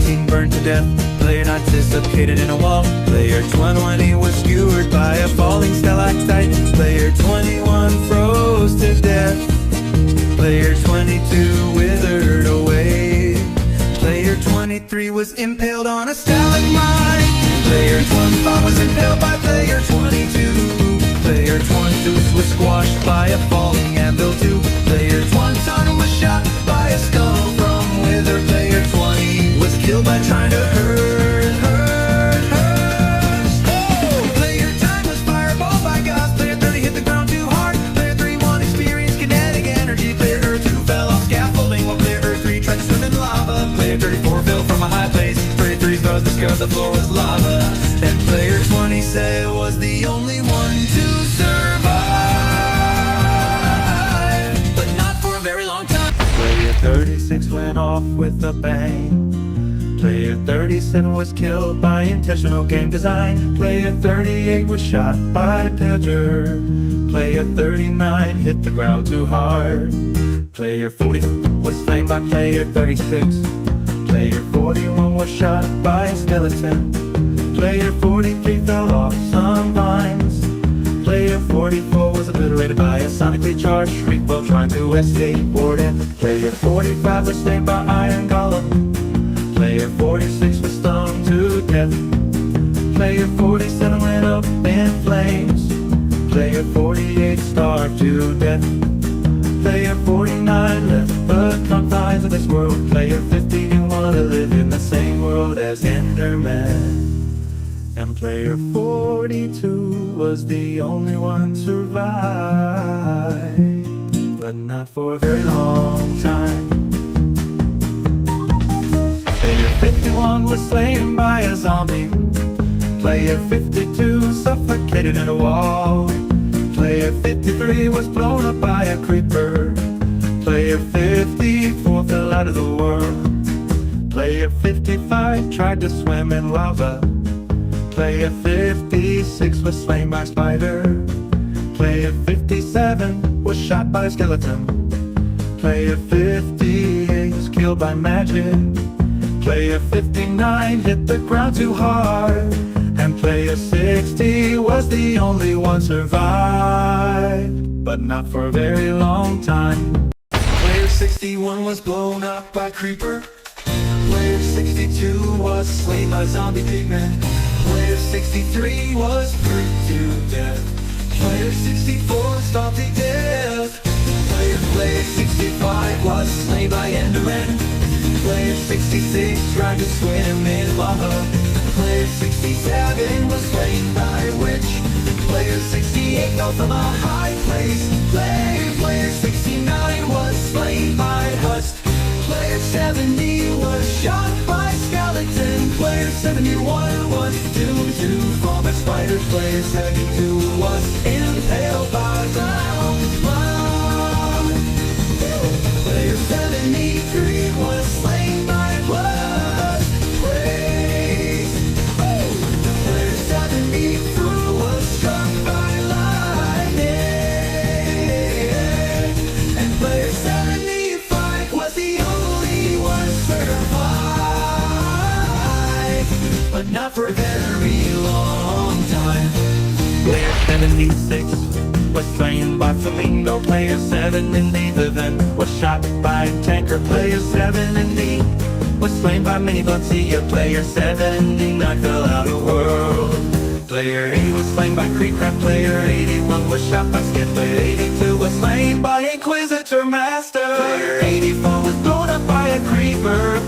19 burned to death. Player 9 suffocated in a wall. Player 20 was skewered by a falling stalactite. Player 21 froze to death. Player 22 withered away. Player 23 was impaled on a stalagmite. Player 25 was impaled by player 22. Player 22 was squashed by a falling anvil too. Player 21 was shot by a skull from wither. Player 20 was killed by trying to hurt her. Oh! Player 10 was fireballed by Gauss. Player 30 hit the ground too hard. Player 31 experienced kinetic energy. Player 2 fell off scaffolding while player 3 tried to swim in lava. Player 34 fell from a high place. Player 3's brother discovered the floor was lava. And player 20 said was the only one to survive, but not for a very long time. Player 36 went off with a bang. Player 37 was killed by intentional game design. Player 38 was shot by Pedger. Player 39 hit the ground too hard. Player 40 was slain by player 36. Player 41 was shot by a skeleton. Player 43 fell off some vines. Player 44 was obliterated by a sonically charged shriek while trying to skateboard in. Player 45 was slain by iron golem. Player 46 was stung to death. Player 47 went up in flames. Player 48 starved to death. Player 49 left the confines of this world. Player 50 didn't want to live in the same world as Enderman. And player 42 was the only one to survive, but not for a very long time. Player 51 was slain by a zombie. Player 52 suffocated in a wall. Player 53 was blown up by a creeper. Player 54 fell out of the world. Player 55 tried to swim in lava. Player 56 was slain by a spider. Player 57 was shot by a skeleton. Player 58 was killed by magic. Player 59 hit the ground too hard. And player 60 was the only one survived, but not for a very long time. Player 61 was blown up by creeper. Player 62 was slain by zombie pigmen. Player 63 was burned to death. Player 64 stopped to death. Player 65 was slain by Enderman. Player 66 tried to swim in lava. Player 67 was slain by a witch. Player 68 fell from a high place. Player 69 was slain by Hust. Player 70 was shot by skeleton. Player 71 was doomed to fall by spiders. Player 72 was impaled by ground. Player 73 was slain by blood. Player 74 was struck by lightning. And player 75 was the only one survived, but not for a very long time. Player 76 was slain by Flamingo. Player 78 then was shot by a tanker. Player 70 was slain by Mini-Bugsy. Player 79 fell out of the world. Player 80 was slain by Creepcraft. Player 81 was shot by Skid. Player 82 was slain by Inquisitor Master. Player 84 was blown up by a creeper.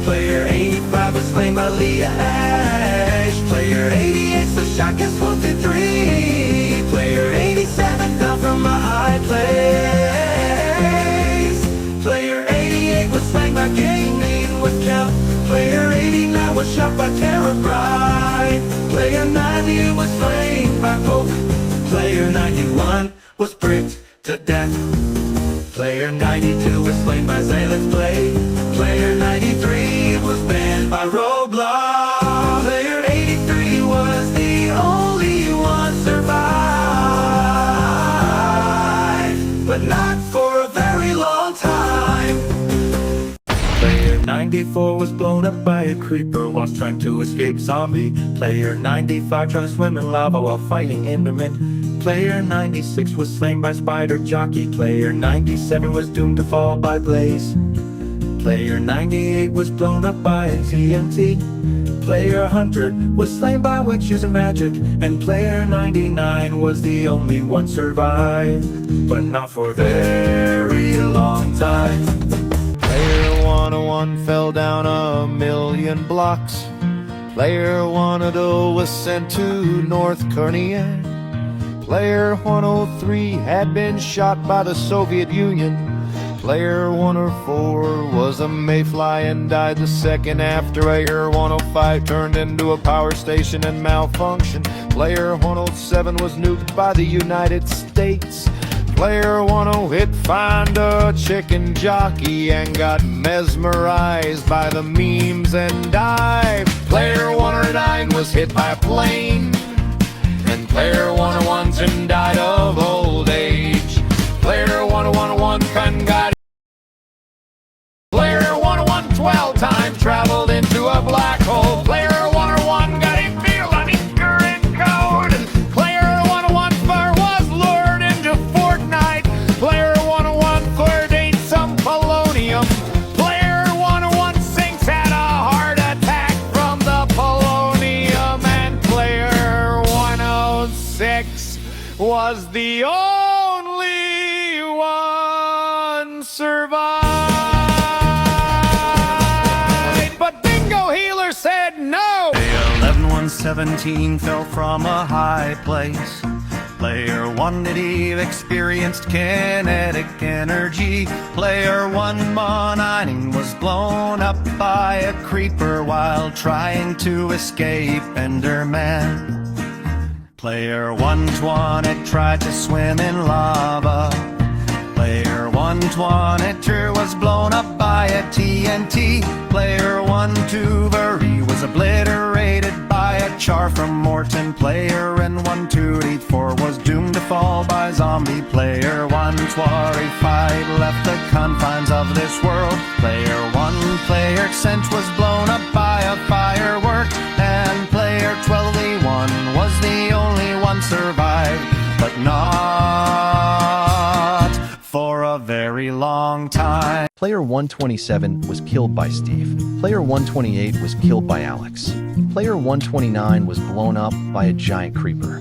Player 85 was slain by Leah Ash. Player 88 the shotgun swooped 3. Player 87 fell from a high place. Player 88 was slain by Gaming with Count. Player 89 was shot by Terror Bride. Player 90 was slain by Poke. Player 91 was bricked to death. Player 92 was slain by Zayleth's Blade. Player 93 was banned by Roblox. Player 83 was the only one survived, but not for a very long time. Player 90 94 was blown up by a creeper whilst trying to escape zombie. Player 95 tried to swim in lava while fighting Enderman. Player 96 was slain by spider jockey. Player 97 was doomed to fall by blaze. Player 98 was blown up by a TNT. Player 100 was slain by witch using magic. And player 99 was the only one survived, but not for a very long time. Player 101 fell down 1,000,000 blocks. Player 102 was sent to North Korea. Player 103 had been shot by the Soviet Union. Player 104 was a mayfly and died the second after. Player 105 turned into a power station and malfunctioned. Player 107 was nuked by the United States. Player 108 found a chicken jockey and got mesmerized by the memes and died. Player 109 was hit by a plane. And player 101 soon died of old age. Player 101 got. Player 101 12 time traveled into a black hole. Player 101 got a feel on his current code. Player 101 was lured into Fortnite. Player 101 ate some polonium. Player 116 had a heart attack from the polonium. And player 106 was the only one survived. Said no. 11117 fell from a high place. Player 180 experienced kinetic energy. Player 119 was blown up by a creeper while trying to escape Enderman. Player 120 tried to swim in lava. Player 122 was blown up by a TNT. Player 123 was obliterated by a char from Morton. Player 1284 was doomed to fall by zombie. Player 125 left the confines of this world. Player 1 cent was blown up by a firework. And player 1281 was the only one survived, but not for a very long time. Player 127 was killed by Steve. Player 128 was killed by Alex. Player 129 was blown up by a giant creeper.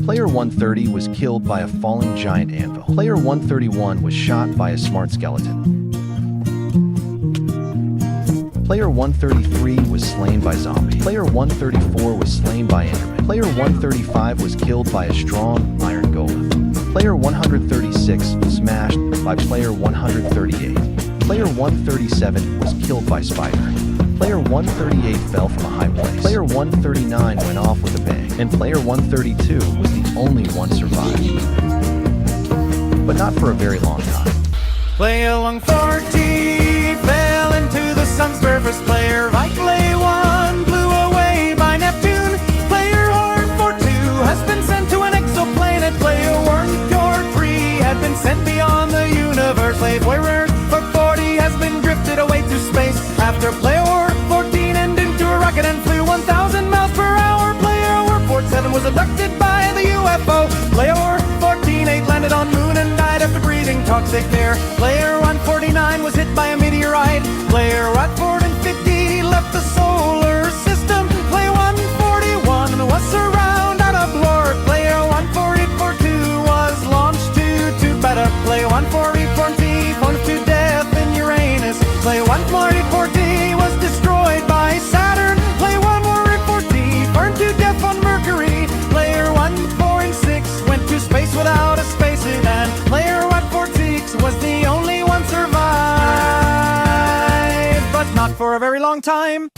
Player 130 was killed by a falling giant anvil. Player 131 was shot by a smart skeleton. Player 133 was slain by zombie. Player 134 was slain by Enderman. Player 135 was killed by a strong iron golem. Player 136 was smashed by player 138. Player 137 was killed by spider. Player 138 fell from a high place. Player 139 went off with a bang. And player 132 was the only one survived, but not for a very long time. Player 140 fell into the sun's surface. Player Vitalay 1 blew away by Neptune. Player 142 has been sent to an exoplanet. Player 143 had been sent beyond the universe. Player 40 has been drifted away to space after player 14 and into a rocket and flew 1,000 miles per hour. Player 47 was abducted by the UFO. Player 14 landed on moon and died after breathing toxic air. Player 149 was hit by a meteorite. Player 150 left the solar system. Player 141 was surrounded out of blur. Player 142 was launched to better. Player 140 phoned to death in Uranus. Player 140 was destroyed by Saturn. Player 140 burned to death on Mercury. Player 146 went to space without a spacesuit. And player 146 was the only one survived, but not for a very long time.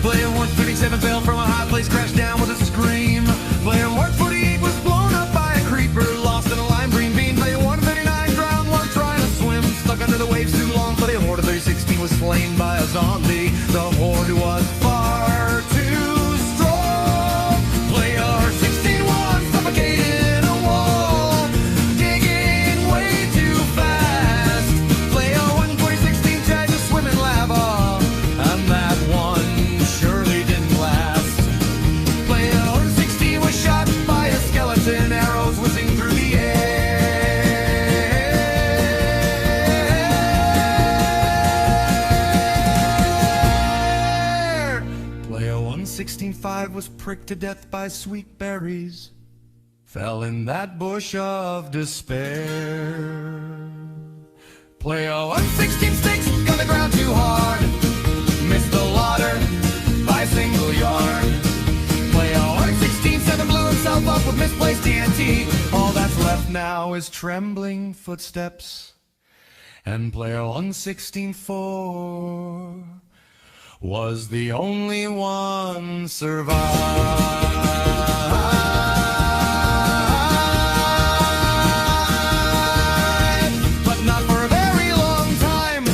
Player 137 fell from a high place, crashed down with a scream. Player 148 was blown up by a creeper, lost in a lime green bean. Player 139 drowned while trying to swim, stuck under the waves too long. Player 116 was slain by a zombie. The horde was far too strong. Player 16 was suffocated in a wall, digging way too fast. 116.5 was pricked to death by sweet berries, fell in that bush of despair. Player 116.6 got the ground too hard, missed the water by a single yard. Player 116.7 blew himself up with misplaced TNT. All that's left now is trembling footsteps. And player 116.4 was the only one survived, but not for a very long time.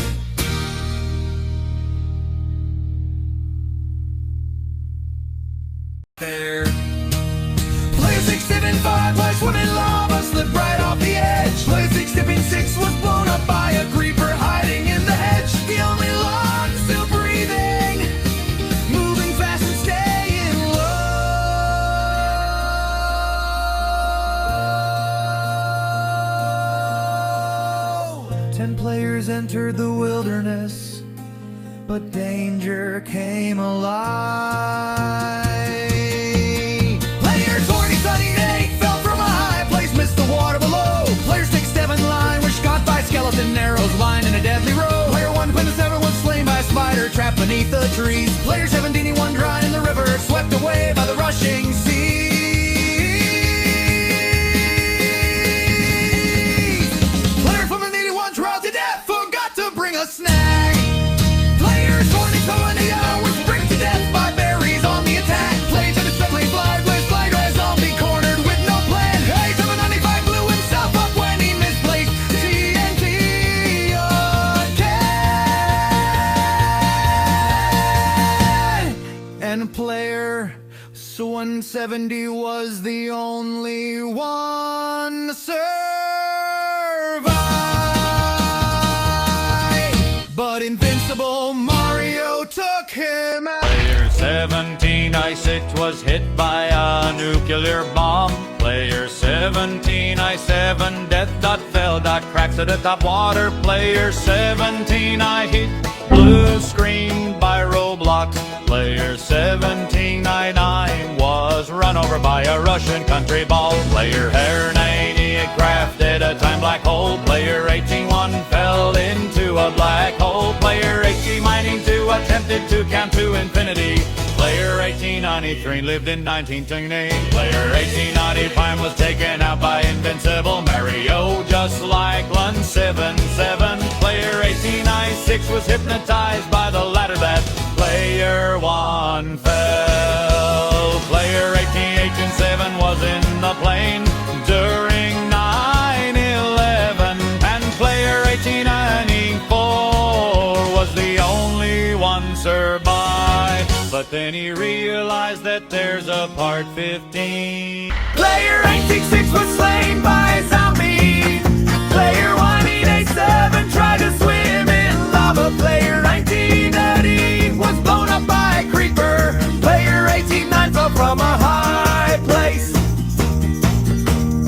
There, player 675 was swimming lava, slipped right off the edge. Player 676 was blown up by a creeper hiding in the hedge. The only log still breathing, moving fast and staying low. 10 players entered the wilderness, but danger came alive. Player 2078 fell from a high place, missed the water below. Player 67 line was shot by skeleton arrows lined in a deadly row. Player 127 was slain by a spider trapped beneath the trees. Player 71 drowned in the river, swept away by the rushing sea. Player 81 drowned to death, forgot to bring a snack. Player 2020 was bricked to death by berries on the attack. Player 77 fly, Blaze flag, as zombie cornered with no plan. Hey, 795 blew himself up when he misplaced TNT again. And player 170 was the only one survived, but invincible Mario took him out. Player 17, Ice It was hit by a nuclear bomb. Player 17, I7, death dot fell dot cracks at the top water. Player 17, I hit blue screen by roadblocks. Player 17, I9 was run over by a Russian country ball. Player Hair 90 crafted a time black hole. Player 18-1 fell into a black hole. Player 18-2 attempted to count to infinity. Player 1893 lived in 1920. Player 1895 was taken out by invincible Mario, just like 177. Player 1896 was hypnotized by the ladder that player 1 fell. Player 1887 was in the plane during 9/11, and player 1894 was the only one survived. But then he realized that there's a part 15. Player 186 was slain by a zombie. Player 1887 tried to swim in lava. Player 1980 was blown up by a creeper. Player 189 fell from a high place.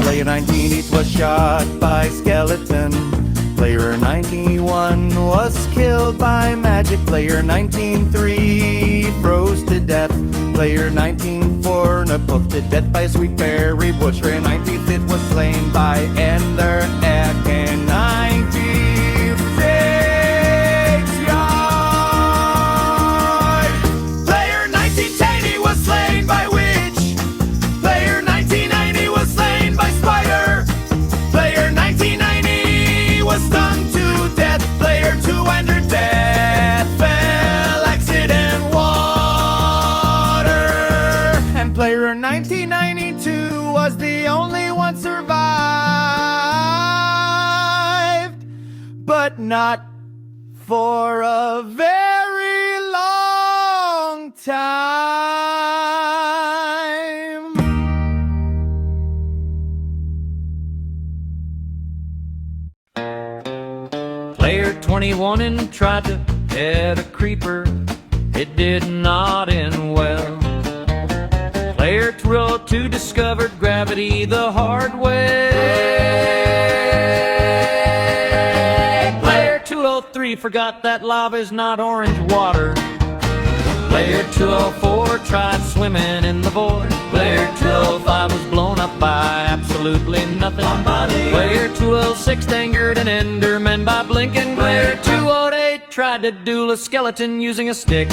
Player 198 was shot by skeleton. Player 91 was killed by magic. Player 193 froze to death. Player 194 poked to death by a sweet berry bush. Player 95 was slain by Ender Egg. And 96 yard. Player 1980 was slain by witch. Player 1990 was slain by spider. Player 1990 was stung to death. Player 200 death fell accident water. And player 1992 was the only one survived, but not for a very long time. Player 21 and tried to head a creeper. It did not end well. Player 202 discovered gravity the hard way. Player 203 forgot that lava is not orange water. Player 204 tried swimming in the void. Player 205 was blown up by absolutely nothing. Player 206 angered an Enderman by blinking. Player 208 tried to duel a skeleton using a stick.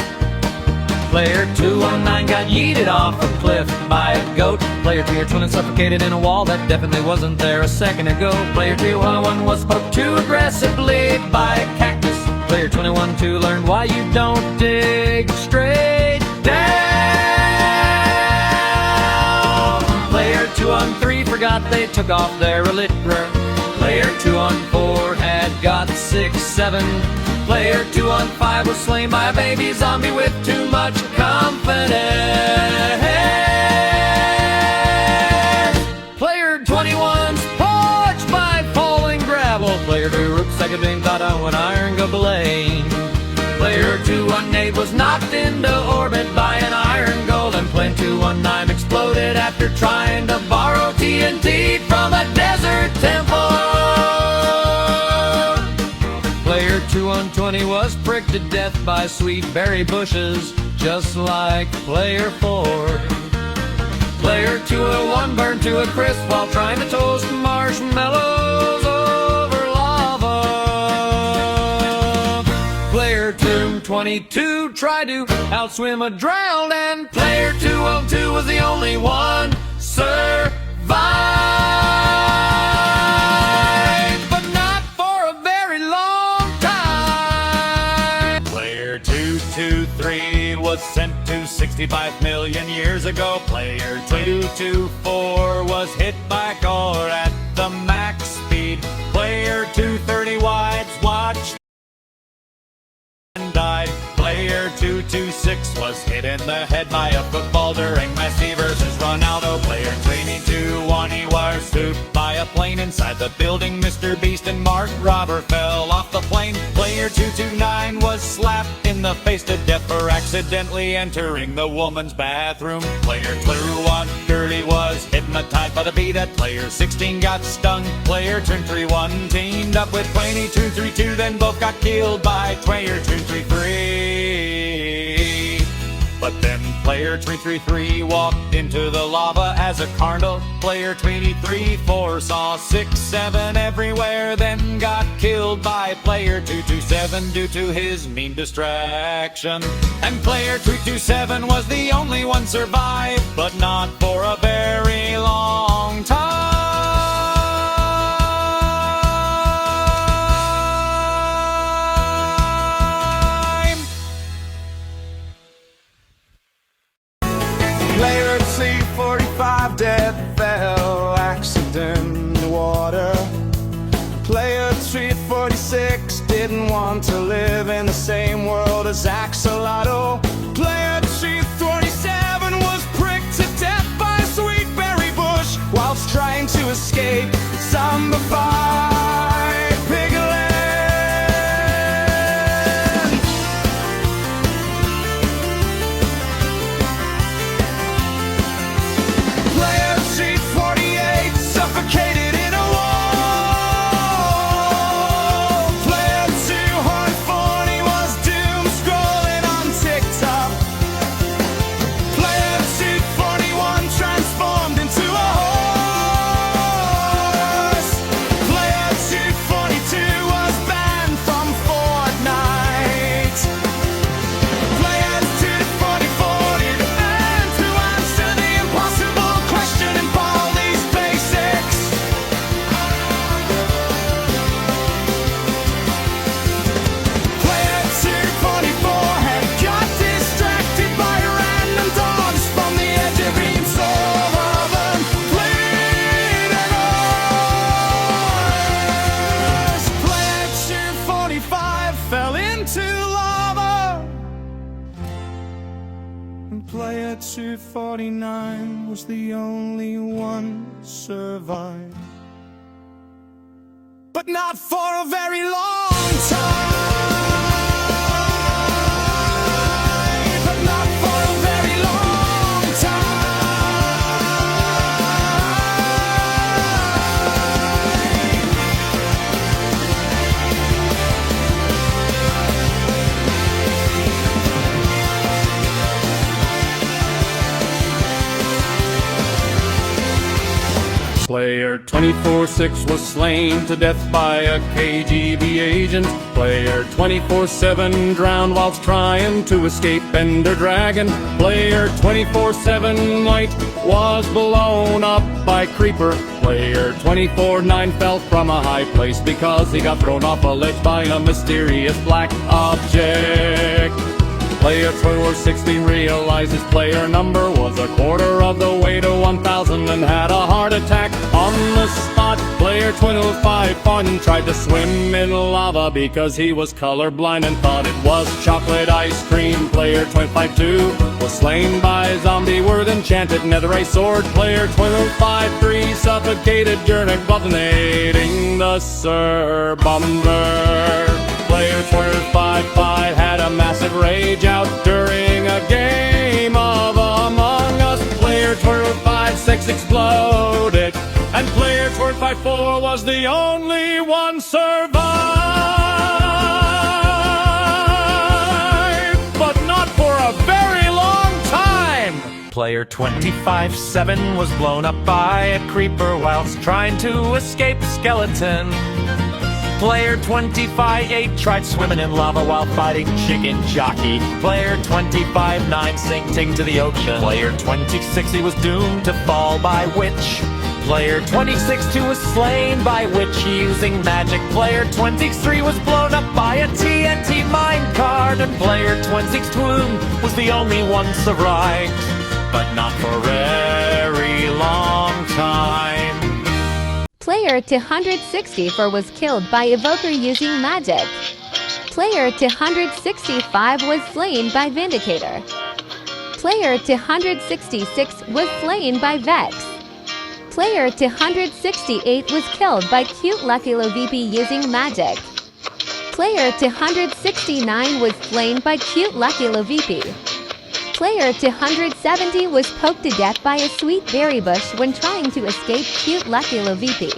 Player 219 got yeeted off a cliff by a goat. Player 320 suffocated in a wall that definitely wasn't there a second ago. Player 201 was poked too aggressively by a cactus. Player 21-2 learned why you don't dig straight down. Player 213 forgot they took off their elytra. Player 214 had got 6-7. Player 215 was slain by a baby zombie with too much confidence. Player 21's poached by falling gravel. Player 2 Rook second dream thought I would iron go blame. Player 218 was knocked into orbit by an iron golem. Player 219 exploded after trying to borrow TNT from a desert temple. Player 2120 was pricked to death by sweet berry bushes, just like Player 4. Player 201 burned to a crisp while trying to toast marshmallows over lava. Player 222 tried to outswim a drowned, and Player 202 was the only one survived. But not for a very long time. Player 223 was sent to 65 million years ago. Player 224 was hit by a car at the max speed. Player 230 watched and died. Player 226 was hit in the head by a football during Messi versus Ronaldo. Player 22 he was swooped by a plane inside the building. Mr. Beast and Mark Robber fell off the plane. Player 229 was slapped in the face to death for accidentally entering the woman's bathroom. Player 230 was hypnotized by the bee that Player 16 got stung. Player 231 teamed up with Player 232, then both got killed by Player 233. But then Player 333 walked into the lava as a carnal. Player 23 foresaw 6-7 everywhere, then got killed by Player 227 due to his mean distraction. And Player 327 was the only one survived, but not for a very long time. Player 345 dead fell accident in the water. Player 346 didn't want to live in the same world as Axolotl. Player 347 was pricked to death by a sweet berry bush whilst trying to escape zombified piglin. Player 348 suffocated in a wall. Player 240 was doom scrolling on TikTok. Player 241 transformed into a horse. Player 242 was banned from Fortnite. Player 244 did and to answer the impossible question in Baldi's basics. Player 244 had got distracted by random dogs from the edge of each oven. Player 245 fell into lava. And Player 249 was the only one survived. But not for a very long time. But not for a very long time. 24-6 was slain to death by a KGB agent. Player 24-7 drowned whilst trying to escape Ender Dragon. Player 24-7 White was blown up by Creeper. Player 24-9 fell from a high place because he got thrown off a ledge by a mysterious black object. Player 24-16 realized his player number was a quarter of the way to 1,000 and had a heart attack on the spot. Player 25-1 tried to swim in lava because he was colorblind and thought it was chocolate ice cream. Player 25-2 was slain by a zombie with enchanted netherite sword. Player 25-3 suffocated during detonating the Sir Bomber. Player 25-5 had a massive rage out during a game of Among Us. Player 25-6 exploded, and player 25-4 was the only one survived. But not for a very long time. Player 25-7 was blown up by a creeper whilst trying to escape skeleton. Player 25-8 tried swimming in lava while fighting Chicken Jockey. Player 25-9 sinking to the ocean. Player 26 was doomed to fall by Witch. Player 26-2 was slain by Witch using magic. Player 23 was blown up by a TNT minecart. And Player 26-2 was the only one survived, but not for a very long time. Player 264 was killed by Evoker using magic. Player 265 was slain by Vindicator. Player 266 was slain by Vex. Player 268 was killed by Cute Lucky VP using magic. Player 269 was slain by Cute Lucky VP. Player 270 was poked to death by a sweet berry bush when trying to escape Cute Lucky VP.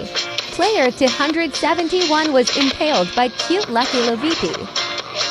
Player 271 was impaled by Cute Lucky VP.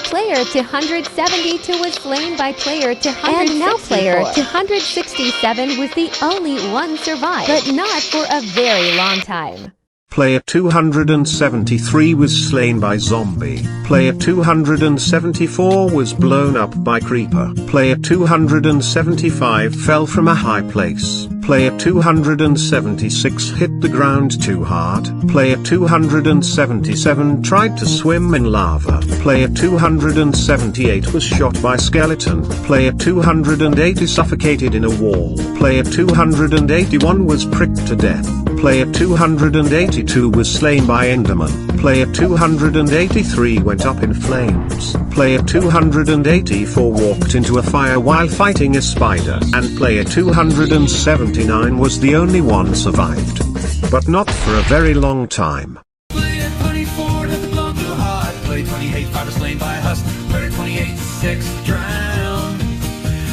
Player 272 was slain by player 264. And now player 267 was the only one survived, but not for a very long time. Player 273 was slain by zombie. Player 274 was blown up by creeper. Player 275 fell from a high place. Player 276 hit the ground too hard. Player 277 tried to swim in lava. Player 278 was shot by skeleton. Player 280 suffocated in a wall. Player 281 was pricked to death. Player 282 was slain by Enderman. Player 283 went up in flames. Player 284 walked into a fire while fighting a spider. And player 279 was the only one survived. But not for a very long time. Player 24 had the blown too hard. Player 28 5 was slain by a husk. Player 28-6 drowned.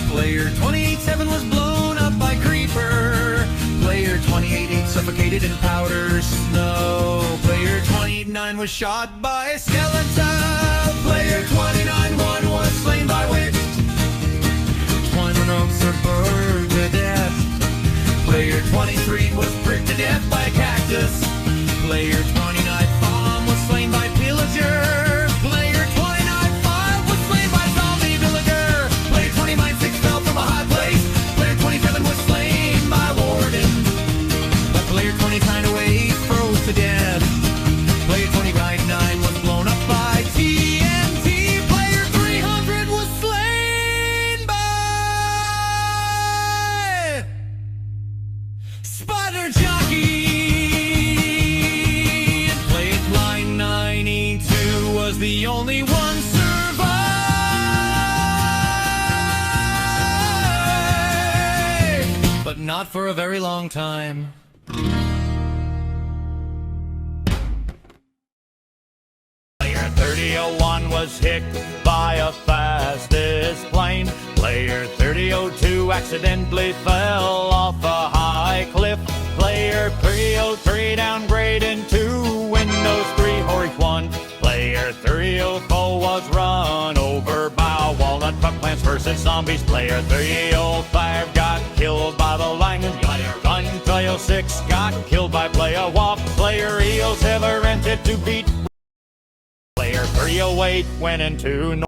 Player 28-7 was blown up by creeper. Player 28-8 suffocated in powder snow. Player 29 was shot by a skeleton. Player 29-1 was slain by witch. 21 oaks are burned to death. Player 23 was pricked to death by a cactus. Player 29-5 was slain by pillager. Player 29-5 was slain by zombie villager. Player 29-6 fell from a high place. Player 27 was slain by warden. But player 29-8 froze to death. Player 29-9 was blown up by TNT. Player 300 was slain by Spider Jockey. And player 992 was the only one survived, but not for a very long time. Player 3001 was hit by a fastest plane. Player 3002 accidentally fell off a high cliff. Player 303 downgraded to Windows 3 Horse 1. Player 304 was run over by a walnut buck plants versus zombies. Player 305 got killed by the lion. Player 306 got killed by player 1. Player EOS ever entered to beat. Player 308 went into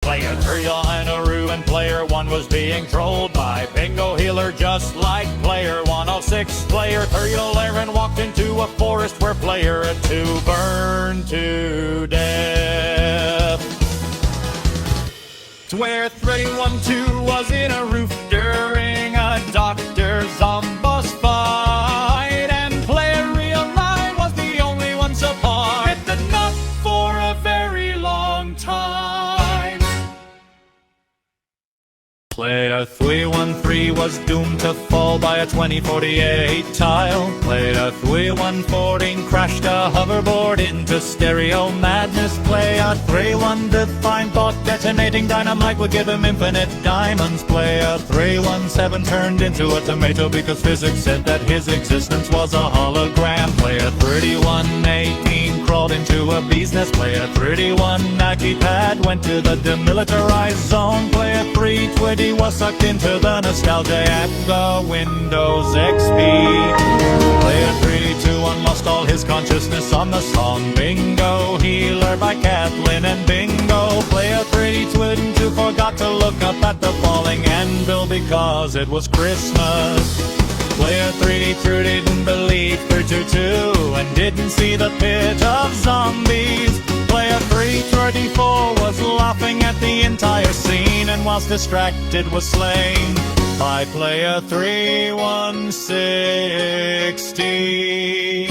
Player 3 on a roo, and player 1 was being trolled by Bingo Healer just like player 106. Player 311 walked into a forest where player 2 burned to death. Where 312 was in a roof during a Dr. Zombos fight, and player 309 was the only one survived, but not for a very long time. Player 313 was doomed to fall by a 2048 tile. Player 314 crashed a hoverboard into stereo madness. Player 315 thought detonating dynamite would give him infinite diamonds. Player 317 turned into a tomato because physics said that his existence was a hologram. Player 3118 crawled into a bee's nest. Player 31 Nike pad went to the demilitarized zone. Player 320 was sucked into the nostalgia at the Windows XP. Player 321 lost all his consciousness on the song Bingo Healer by Kathleen and Bingo. Player 322 forgot to look up at the falling anvil because it was Christmas. Player 3 didn't believe 322 and didn't see the pit of zombies. Player 334 was laughing at the entire scene, and whilst distracted was slain by player 3160.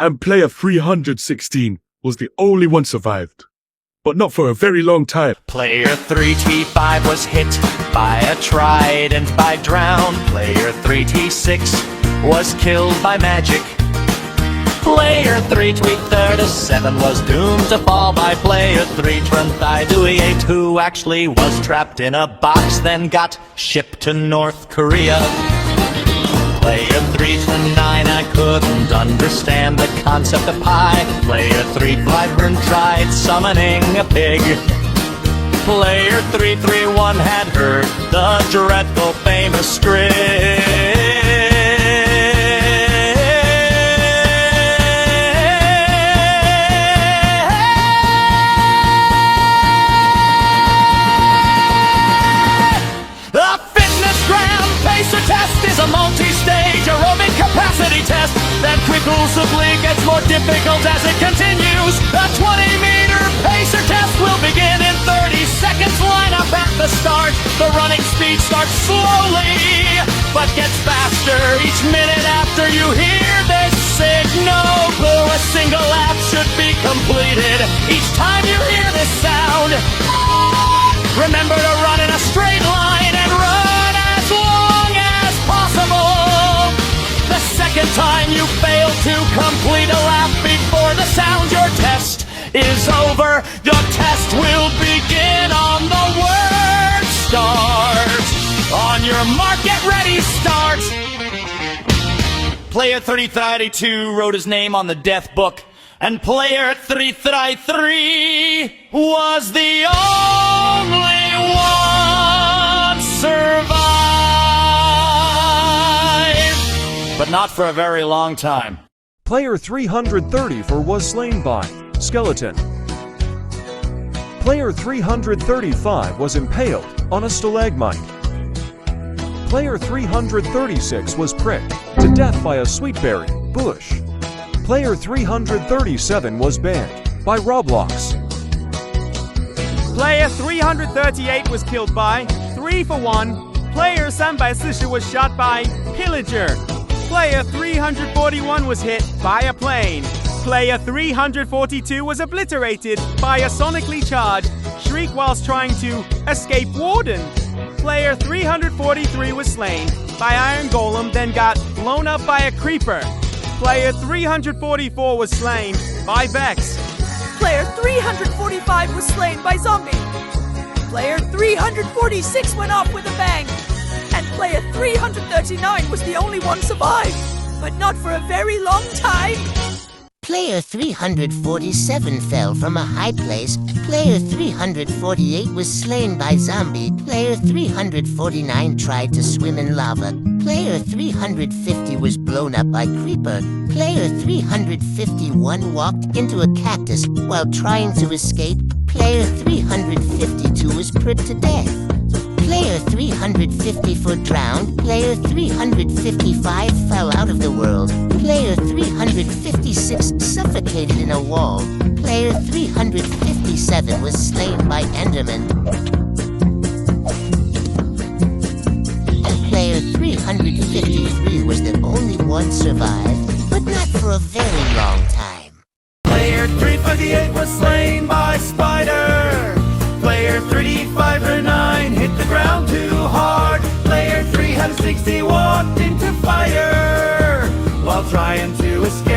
And player 316 was the only one survived, but not for a very long time. Player 3T5 was hit by a trident by drown. Player 3T6 was killed by magic. Player 337 was doomed to fall by player 328, who actually was trapped in a box, then got shipped to North Korea. Player 329, I couldn't understand the concept of pie. Player 351 tried summoning a pig. Player 331 had heard the dreadful famous script. A multi-stage aerobic capacity test that quickly gets more difficult as it continues. The 20-meter pacer test will begin in 30 seconds. Line up at the start. The running speed starts slowly, but gets faster each minute after you hear this signal. A single lap should be completed each time you hear this sound. Remember to run in a straight line and run as long as possible. The second time you fail to complete a lap before the sound, your test is over. Your test will begin on the word start. On your mark, get ready, start. Player 332 wrote his name on the death book, and player 333 was the only one survived. But not for a very long time. Player 334 was slain by skeleton. Player 335 was impaled on a stalagmite. Player 336 was pricked to death by a sweetberry bush. Player 337 was banned by Roblox. Player 338 was killed by 3-for-1. Player 340 was shot by Pillager. Player 341 was hit by a plane. Player 342 was obliterated by a sonically charged shriek whilst trying to escape Warden. Player 343 was slain by Iron Golem, then got blown up by a creeper. Player 344 was slain by Vex. Player 345 was slain by Zombie. Player 346 went off with a bang. And player 339 was the only one survived, but not for a very long time. Player 347 fell from a high place. Player 348 was slain by Zombie. Player 349 tried to swim in lava. Player 350 was blown up by Creeper. Player 351 walked into a cactus while trying to escape. Player 352 was pricked to death. Player 354 drowned. Player 355 fell out of the world. Player 356 suffocated in a wall. Player 357 was slain by Enderman. And player 353 was the only one survived, but not for a very long time. Player 358 was slain by Spider. Player 359 hit the ground too hard. Player 360 walked into fire while trying to escape.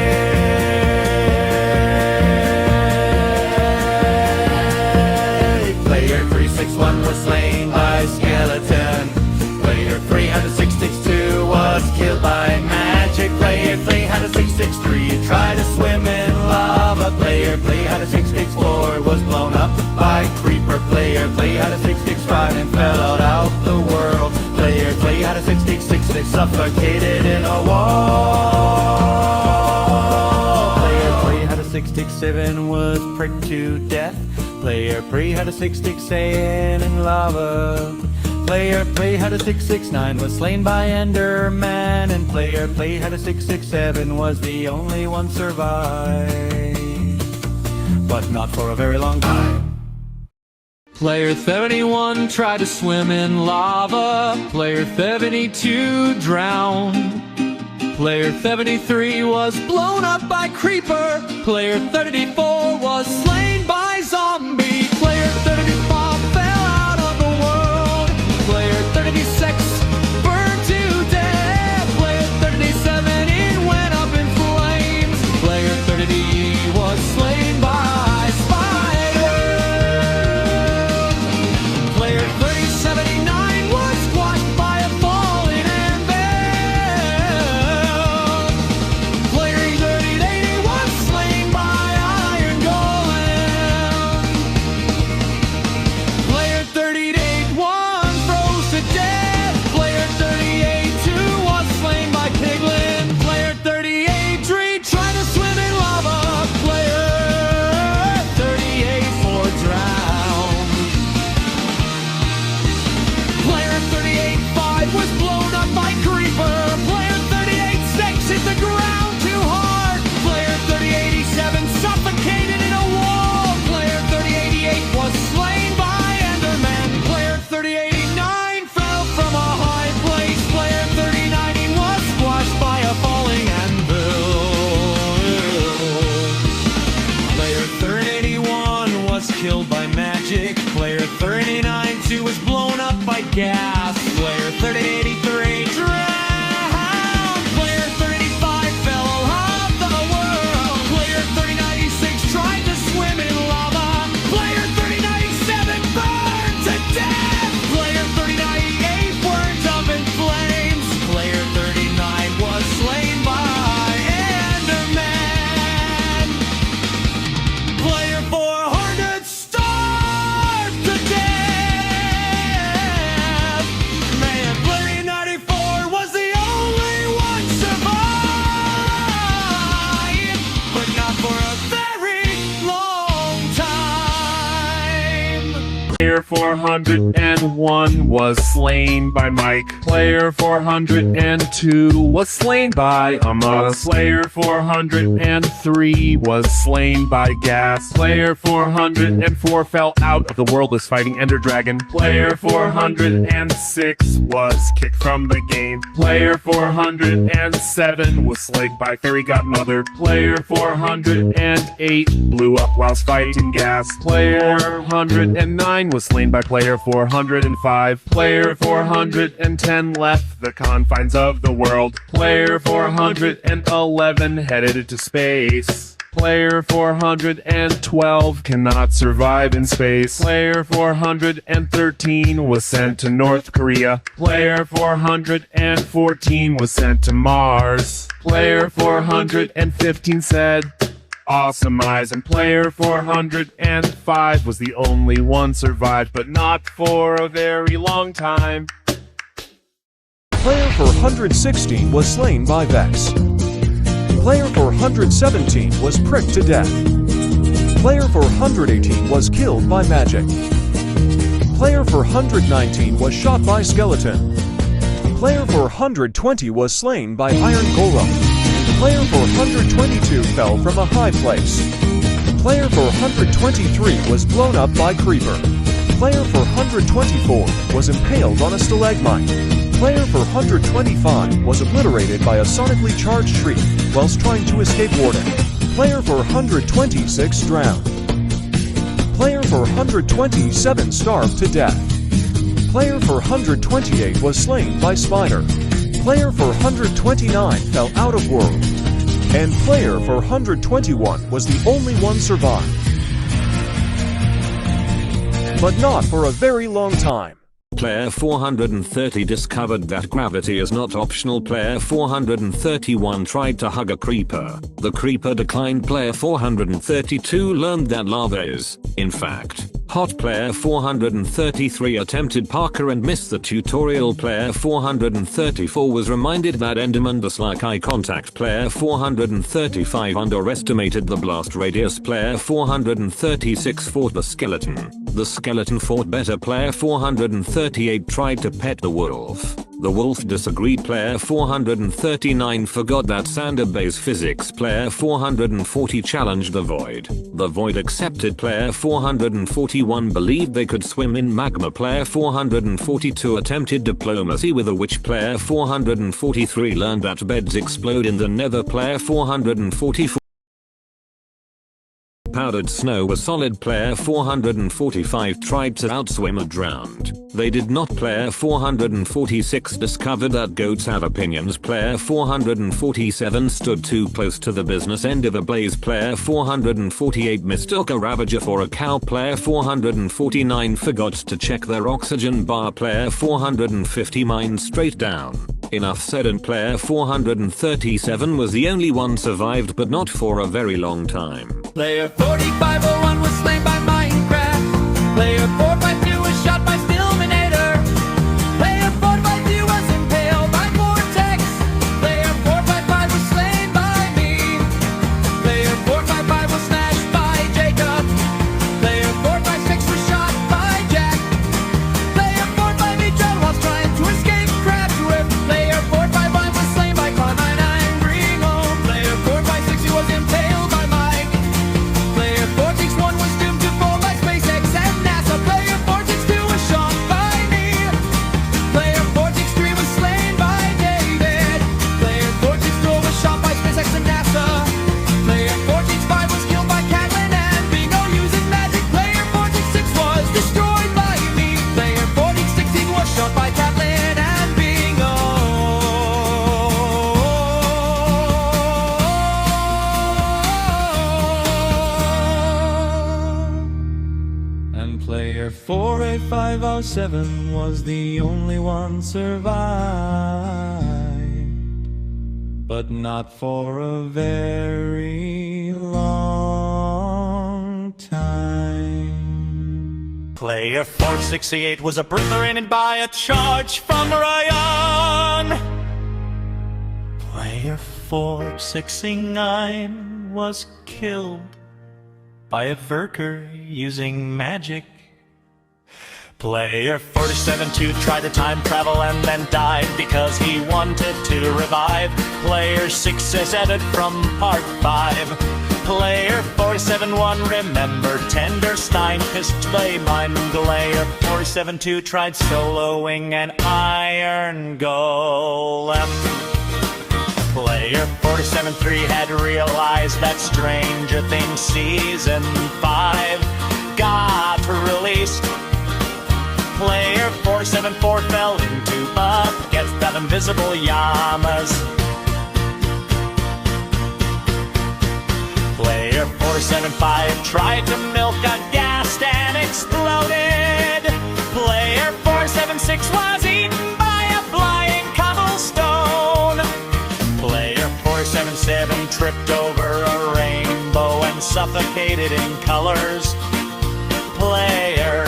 Player 361 was slain by Skeleton. Player 362 was killed by magic. Player 363 tried to swim in lava. Player 364 was blown up by Creeper. Player 365 and fell out the world. Player 366 they suffocated in a wall. Player 367 was pricked to death. Player 367 in lava. Player 369 was slain by Enderman, and player 367 was the only one survived, but not for a very long time. Player 71 tried to swim in lava. Player 72 drowned. Player 73 was blown up by Creeper. Player 34 was slain by Zombie. Player 35 fell out of the world. Player 36 burned to death. Player 37 it went up in flames. Player 38 was slain by Spider. Player 3079 was squashed by a falling anvil. Player 3080 was slain by Iron Golem. Player 381 froze to death. Player 382 was slain by Piglin. Player 383 tried to swim in lava. Player 384 drowned. Player 385 was blown up by Creeper. Player 386 hit the ground too hard. Player 387 suffocated in a wall. Player 388 was slain by Enderman. Player 389 fell from a high place. Player 390 was squashed by a falling anvil. Player 381 was killed by magic. Player 392 was blown up by gas. Player 383 drowned. Player 385 fell off the world. Player 396 tried to swim in lava. Player 397 burned to death. Player 398 burned up in flames. Player 39 was slain by Enderman. Player 400 starved to death. Man, Player 94 was the only one survived, but not for a very long time. Player 401 was slain by Mike. Player 402 was slain by Amos. Player 403 was slain by Gas. Player 404 fell out of the world was fighting Ender Dragon. Player 406 was kicked from the game. Player 407 was slain by Fairy Godmother. Player 408 blew up whilst fighting Gas. Player 409 was slain by player 405. Player 410 left the confines of the world. Player 411 headed into space. Player 412 cannot survive in space. Player 413 was sent to North Korea. Player 414 was sent to Mars. Player 415 said, "Awesome eyes," and player 405 was the only one survived, but not for a very long time. Player 416 was slain by Vex. Player 417 was pricked to death. Player 418 was killed by magic. Player 419 was shot by skeleton. Player 420 was slain by iron golem. Player 422 fell from a high place. Player 423 was blown up by creeper. Player 424 was impaled on a stalagmite. Player 425 was obliterated by a sonically charged tree whilst trying to escape warden. Player 426 drowned. Player 427 starved to death. Player 428 was slain by spider. Player 429 fell out of world. And player 421 was the only one survived. But not for a very long time. Player 430 discovered that gravity is not optional. Player 431 tried to hug a creeper. The creeper declined. Player 432 learned that lava is, in fact, hot. Player 433 attempted parkour and missed the tutorial. Player 434 was reminded that Endermen dislike eye contact. Player 435 underestimated the blast radius. Player 436 fought the skeleton. The skeleton fought better. Player 438 tried to pet the wolf. The wolf disagreed. Player 439 forgot that sand obeys physics. Player 440 challenged the void. The void accepted. Player 441 believed they could swim in magma. Player 442 attempted diplomacy with a witch. Player 443 learned that beds explode in the nether. Player 444 powdered snow was solid. Player 445 tried to outswim and drowned. They did not. Player 446 discovered that goats have opinions. Player 447 stood too close to the business end of a blaze. Player 448 mistook a ravager for a cow. Player 449 forgot to check their oxygen bar. Player 450 mined straight down. Enough said. And player 437 was the only one survived, but not for a very long time. Player 4501 was slain by Minecraft. Player 452 was shot by Stillminator. Player 452 was impaled by Vortex. Player 455 was slain by me. Player 455 was smashed by Jacob. Player 456 was shot by Jack. Player 458 drowned while trying to escape Crab's Whip. Player 451 was slain by Carmine Ringo. Player 456 was impaled by Mike. Player 461 was doomed to fall by SpaceX and NASA. Player 462 was shot by me. Player 463 was slain by David. Player 464 was shot by SpaceX and NASA. Player 465 was killed by Catlin and Bingo using magic. Player 466 was destroyed by me. Player 416 was shot by Catlin and Bingo. And player 48507 was the only one survived, but not for a very long time. Player 468 was obliterated by a charge from Ryan. Player 469 was killed by a Verker using magic. Player 472 tried to time travel and then died because he wanted to revive. Player 6 is added from part 5. Player 471 remembered Tenderstein pissed by mine. Player 472 tried soloing an iron golem. Player 473 had realized that Stranger Things Season 5 got released. Player 474 fell into buckets that invisible llamas. Player 475 tried to milk a ghast and exploded. Player 476 was eaten by a flying cobblestone. Player 477 tripped over a rainbow and suffocated in colors. Player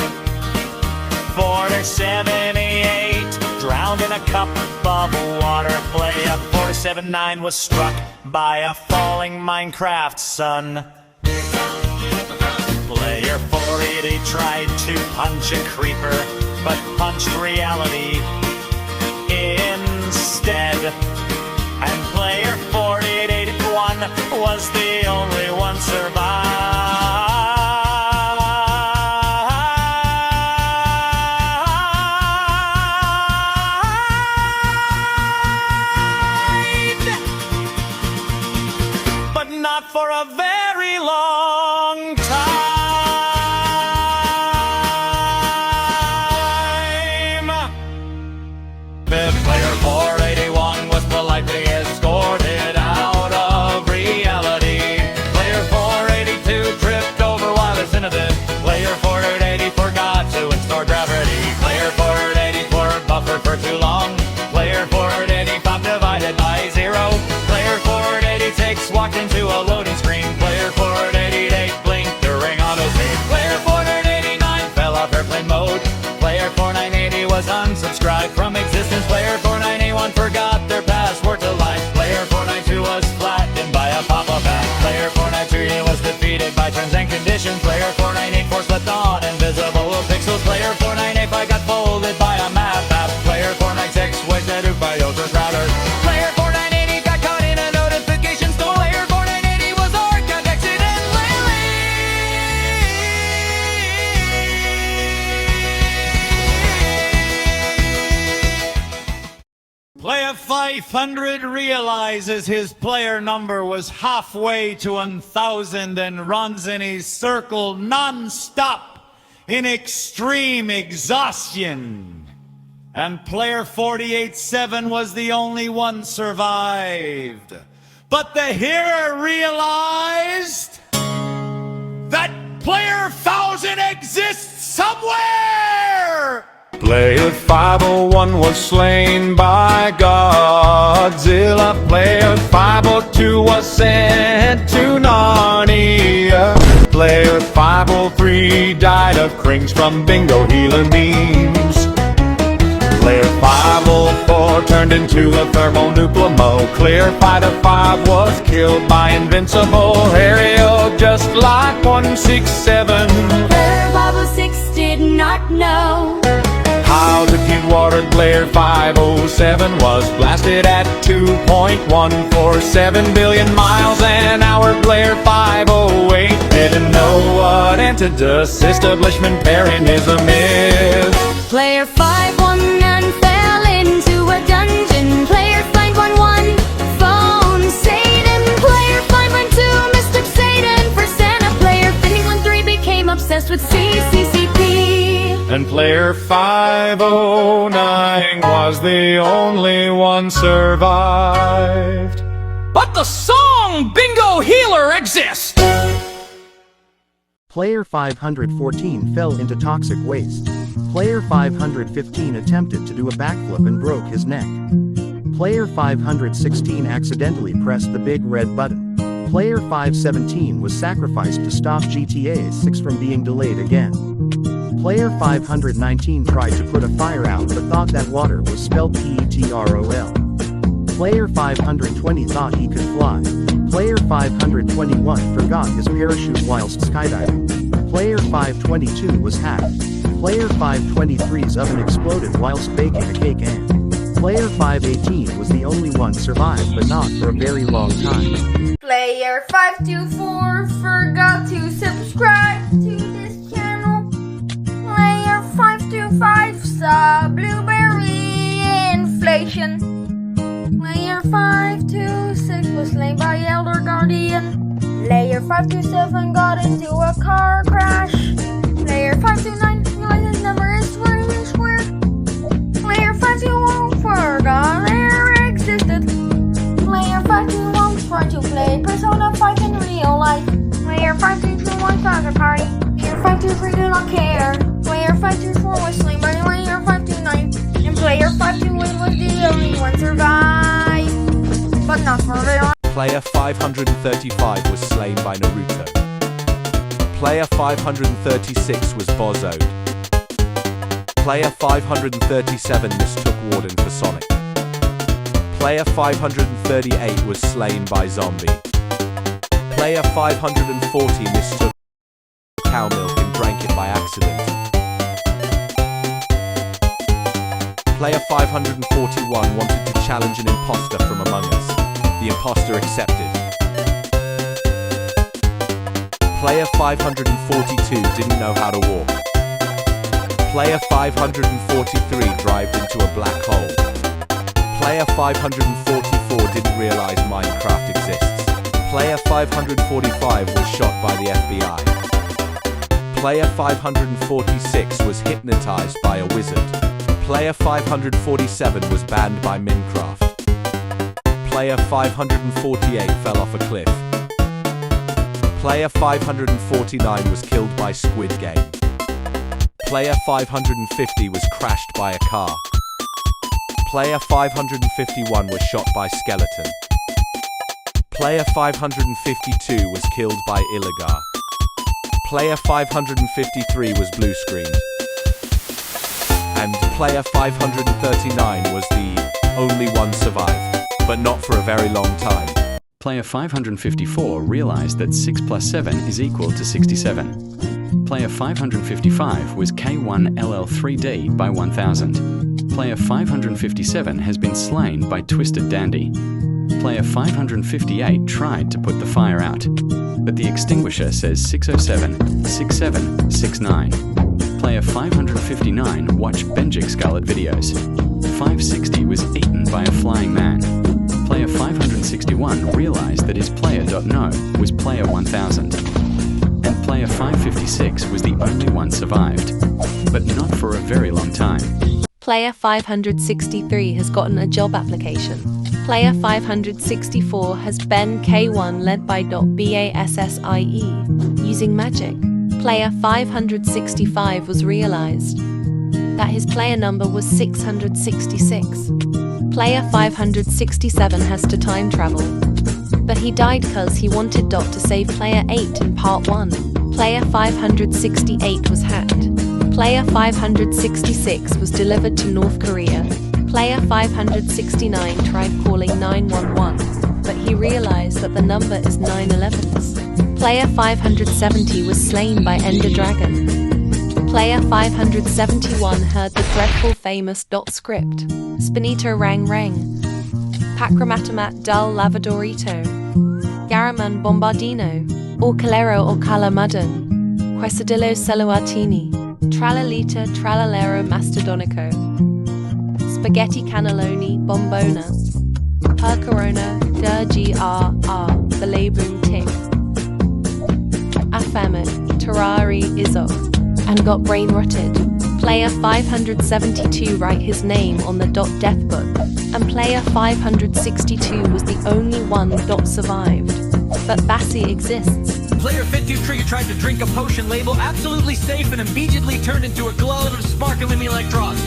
478 drowned in a cup of water. Player 47-9 was struck by a falling Minecraft sun. Player 480 tried to punch a creeper, but punched reality instead. And player 4881 was the only one survived, but not for a very long time. Player 481 was politely escorted out of reality. Player 482 tripped over while ascended. Player 480 forgot to install gravity. Player 484 buffered for too long. Player 485 divided by 0. Player 486 walked into a loading screen. Player 488 blinked during autosave. Player 489 fell off airplane mode. Player 4980 was unsubscribed from existence. Player 4981 forgot their password to life. Player 492 was flattened by a pop-up ad. Player 493 was defeated by terms and conditions. Player 4984 slept on invisible pixels. Player 4985 got folded by a map app. Player 496 wasted out by overcrowders. Player 4980 got caught in a notification storm. Player 4980 was archived accidentally. Player 500 realizes his player number was halfway to 1,000 and runs in his circle non-stop in extreme exhaustion. And player 48-7 was the only one survived. But the hero realized that player 1000 exists somewhere! Player 501 was slain by Godzilla. Player 502 was sent to Narnia. Player 503 died of crings from bingo healing beams. Player 504 turned into a thermonuclear mo. Clear Fighter 5 was killed by Invincible Aerial, just like 167. Player 506 did not know how to keep water. Player 507 was blasted at 2.147 billion miles an hour. Player 508 didn't know what anti-dust establishment paganism is. Player 519 fell into a dungeon. Player 511 phoned Satan. Player 512 mistook Satan for Santa. Player 513 became obsessed with CCCP. And player 509 was the only one survived. But the song Bingo Healer exists! Player 514 fell into toxic waste. Player 515 attempted to do a backflip and broke his neck. Player 516 accidentally pressed the big red button. Player 517 was sacrificed to stop GTA 6 from being delayed again. Player 519 tried to put a fire out but thought that water was spelled PETROL. Player 520 thought he could fly. Player 521 forgot his parachute whilst skydiving. Player 522 was hacked. Player 523's oven exploded whilst baking a cake and Player 518 was the only one survived but not for a very long time. Player 524 forgot to subscribe to this channel. Player 525 saw blueberry inflation. Player 526 was slain by Elder Guardian. Player 527 got into a car crash. Player 529 realized his number is 20 squared. Player 521 forgot air existed. Player 521 tried to play Persona 5 in real life. Player 521 soccer party. Player 523 did not care. Player 524 was slain by Player 529. And Player 528 was the only one survived. But not for very long. Player 535 was slain by Naruto. Player 536 was bozoed. Player 537 mistook Warden for Sonic. Player 538 was slain by Zombie. Player 540 mistook cow milk and drank it by accident. Player 541 wanted to challenge an imposter from Among Us. The imposter accepted. Player 542 didn't know how to walk. Player 543 dived into a black hole. Player 544 didn't realize Minecraft exists. Player 545 was shot by the FBI. Player 546 was hypnotized by a wizard. Player 547 was banned by Minecraft. Player 548 fell off a cliff. Player 549 was killed by Squid Game. Player 550 was crashed by a car. Player 551 was shot by Skeleton. Player 552 was killed by Illigar. Player 553 was blue screened. And player 539 was the only one survived, but not for a very long time. Player 554 realized that 6 plus 7 is equal to 67. Player 555 was K1LL3D by 1000. Player 557 has been slain by Twisted Dandy. Player 558 tried to put the fire out, but the extinguisher says 607, 67, 69. Player 559 watched Benjik Scarlet videos. 560 was eaten by a flying man. Player 561 realized that his player.no was player 1000. And player 556 was the only one survived, but not for a very long time. Player 563 has gotten a job application. Player 564 has Ben K1 led by .BASSIE using magic. Player 565 was realized that his player number was 666. Player 567 has to time travel, but he died cause he wanted Dot to save player 8 in part 1. Player 568 was hacked. Player 566 was delivered to North Korea. Player 569 tried calling 911, but he realized that the number is 911s. Player 570 was slain by Ender Dragon. Player 571 heard the dreadful famous Dot script. Spinito Rang Rang. Pacromatomat Dal Lavadorito. Garaman Bombardino. Orcalero Orcala Mudden. Quesadillo Celuatini. Tralalita Tralalero Mastodonico. Spaghetti Cannelloni Bombona. Percorona Durgr Balaboom Tick. Afamit Terrari Izok. And got brain rotted. Player 572 write his name on the Dot death book, and player 562 was the only one Dot survived. But Bassi exists. Player 53 tried to drink a potion label absolutely safe and immediately turned into a globe of sparkling electrons.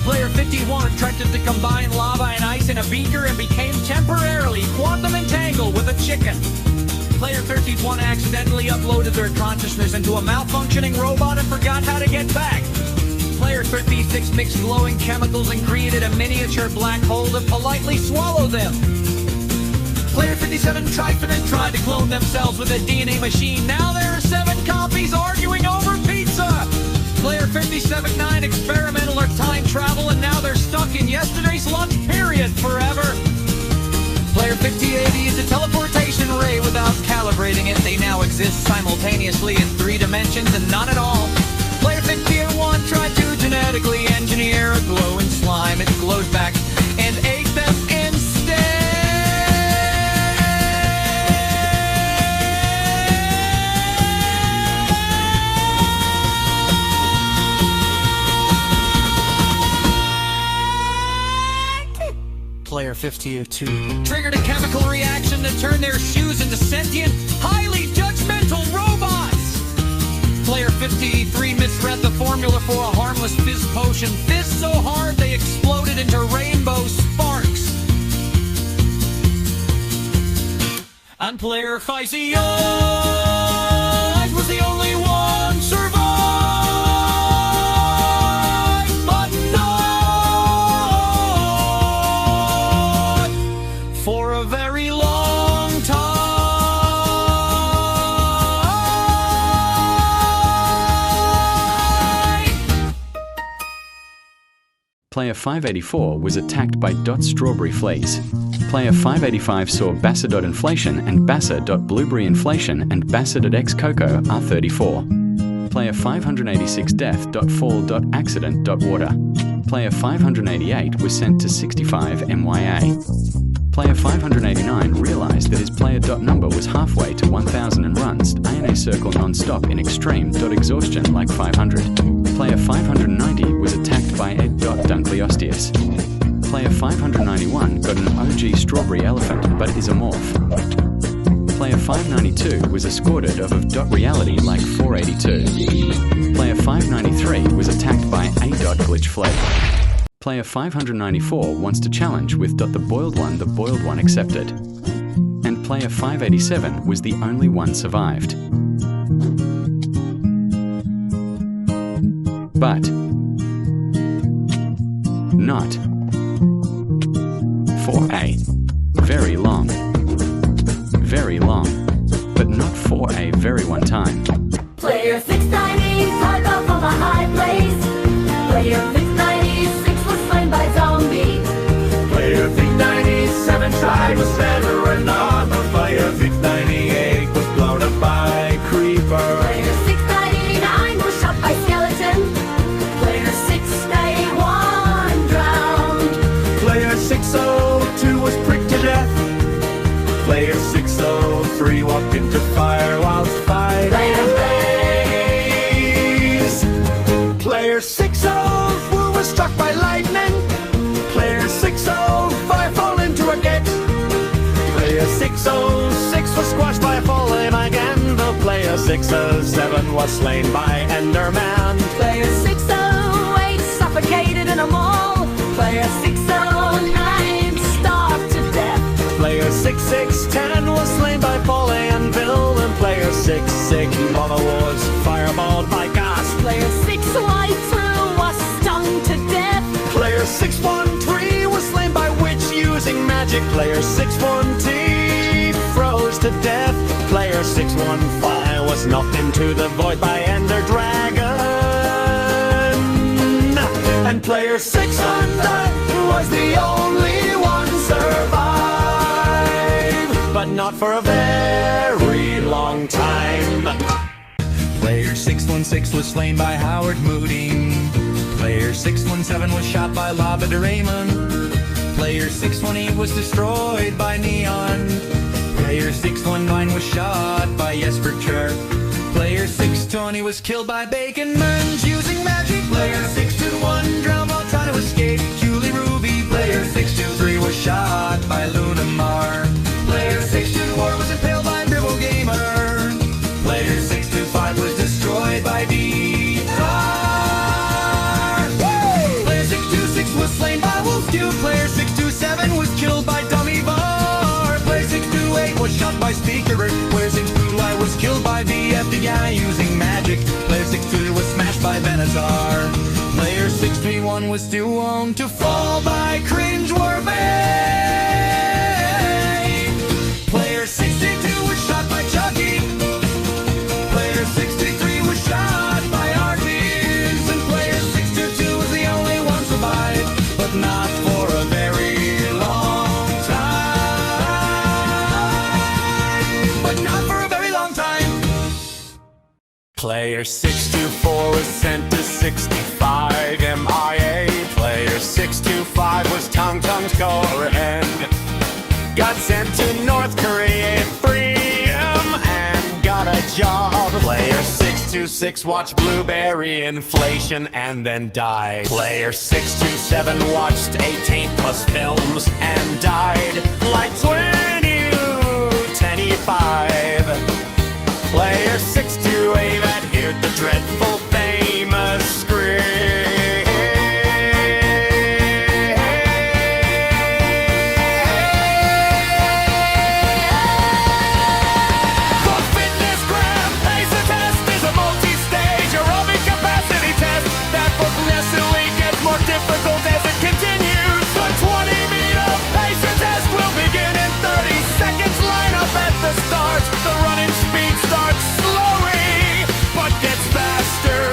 Player 51 tried to combine lava and ice in a beaker and became temporarily quantum entangled with a chicken. Player 31 accidentally uploaded their consciousness into a malfunctioning robot and forgot how to get back. Player 36 mixed glowing chemicals and created a miniature black hole to politely swallow them. Player 57 tried to clone themselves with a DNA machine. Now there are 7 copies arguing over pizza. Player 57-9 experimental or time travel, and now they're stuck in yesterday's lunch period forever. Player 5080 is a teleportation ray. Without calibrating it, they now exist simultaneously in 3 dimensions and none at all. Player 51 tried to genetically engineer a glowing slime. It glowed back and ate them instead. Player 52 triggered a chemical reaction to turn their shoes into sentient, highly judgmental robots. Player 53 misread the formula for a harmless fizz potion. Fizzed so hard they exploded into rainbow sparks. And player 58 was the only one survived. Player 584 was attacked by Strawberry Fleas. Player 585 saw Basser.inflation and Basser.blueberry inflation and Basser.x cocoa R34. Player 586 Death.fall.accident.water. Player 588 was sent to 65 MYA. Player 589 realized that his player.number was halfway to 1000 and runs ANA circle non-stop in extreme.exhaustion like 500. Player 590 was attacked by Ed.Dunkleosteus. Player 591 got an OG strawberry elephant but is a morph. Player 592 was escorted of reality like 482. Player 593 was attacked by A.Glitch Fled. Player 594 wants to challenge with the boiled one accepted. And player 587 was the only one survived. But not for a very long, but not for a very one time. Player 690 tied up on a high place. Player 696 was slain by zombie. Player 697 tried with veteran armor. Player 698 was blown up by creeper. Player 699 was shot by skeleton. Player 691 drowned. Player 602 was pricked to death. Player 603 walked into fire whilst fighting blaze. Player 604 was struck by lightning. Player 605 fell into a gate. Player 606 was squashed by a falling again. The player 607 was slain by Enderman. Player 608 suffocated in a mall. Player 609 starved to death. Player 6610 was slain by Foley and Bill. And player 661 was fireballed by gas. Player 612 was stung to death. Player 613 was slain by witch using magic. Player 612 froze to death. Player 615 was knocked into the void by Ender Dragon. And player 600 was the only one survive, but not for a very long time. Player 616 was slain by Howard Moody. Player 617 was shot by Lava Doraemon. Player 618 was destroyed by Neon. Player 619 was shot by Jesper Chirp. Player 620 was killed by Bacon Munch using magic. Player 621 drowned while trying to escape Julie Ruby. Player 623 was shot by Lunamar. Player 624 was impaled by Dribble Gamer. Player 625 was destroyed by D-Star. Player 626 was slain by Wolfdew. Player 627 was killed by Dummy Bar. Player 628 was shot by Speaker. Player 629 was killed by VFDI using magic. Player 622 was smashed by Benatar. Player 631 was too owned to fall by Cringeworthy. Player 62 was shot by Chucky. Player 63 was shot by Arties. And player 622 was the only one survived, but not for a very long time. But not for a very long time. Player 624 was sent to 65 MIA. Player 625 was Tong Tong's score and got sent to North Korea freedom and got a job. Player 626 watched blueberry inflation and then died. Player 627 watched 18 plus films and died like 2025. Player 628 adhered the dreadful famous script. The fitness gram pacer test is a multi-stage aerobic capacity test that progressively gets more difficult as it continues. The 20-meter pacer test will begin in 30 seconds. Line up at the start. The running speed starts slowly, but gets faster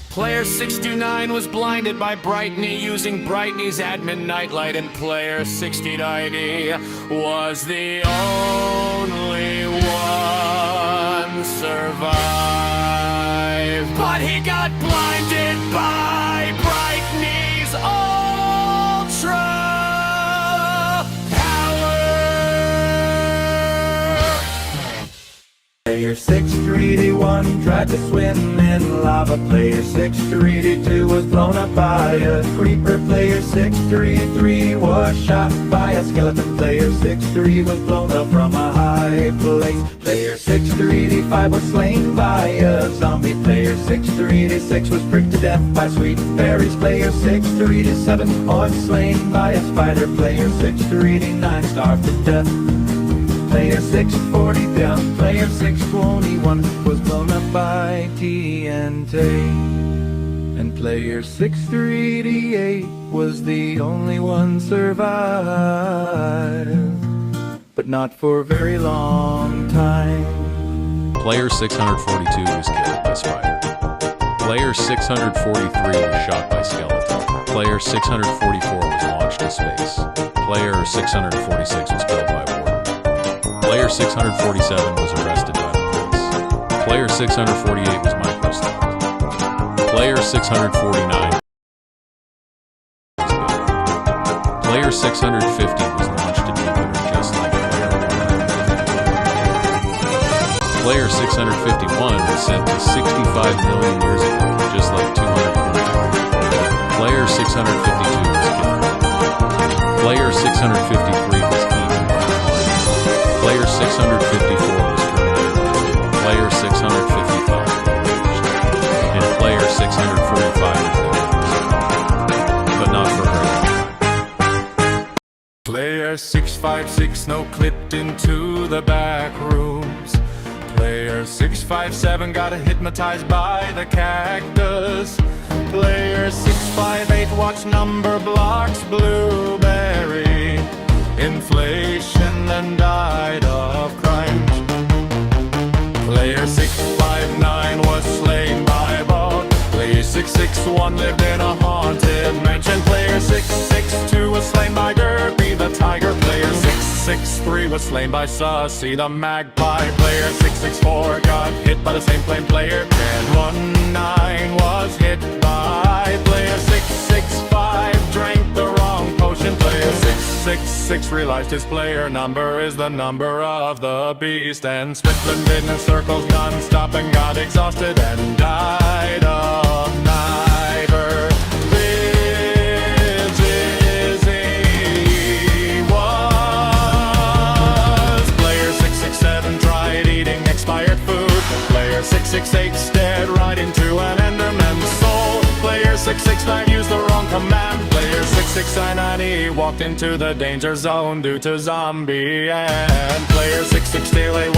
Player 629 was blinded by Brightney using Brightney's admin nightlight, and player 6090 was the only one survived. But he got blinded by Brightney's ultra Player 631 tried to swim in lava. Player 632 was blown up by a creeper. Player 633 was shot by a skeleton. Player 63 was blown up from a high place. Player 635 was slain by a zombie. Player 636 was pricked to death by sweet berries. Player 637 was slain by a spider. Player 639 starved to death. Player 640 down, player 621 was blown up by TNT. And player 638 was the only one survived, but not for a very long time. Player 642 was killed by spider. Player 643 was shot by skeleton. Player 644 was launched to space. Player 646 was killed by warden. Player 647 was arrested by the police. Player 648 was micro-stopped. Player 649 was killed. Player 650 was launched to Jupiter just like player 150. Player 651 was sent to 65 million years ago, just like 243. Player 652 was killed. Player 653 was eaten. Player 654 was terminated. Player 655 was finished. And player 645 was dead. But not for her. Player 656 no-clipped into the back rooms. Player 657 got hypnotized by the cactus. Player 658 watched number blocks blueberry inflation and died of crime. Player 659 was slain by a bug. Player 661 lived in a haunted mansion. Player 662 was slain by Derpy the tiger. Player 663 was slain by Sussy the magpie. Player 664 got hit by the same plane. Player 1019 was hit by player 665 drank the wrong potion. Player 666 realized his player number is the number of the beast, and Switzerland in circles non-stop and got exhausted and died of neither. He was. Player 667 tried eating expired food. Player 668 stared right into an Enderman's soul. Player 669 used the wrong command. Player 669 walked into the danger zone due to zombie. And player 668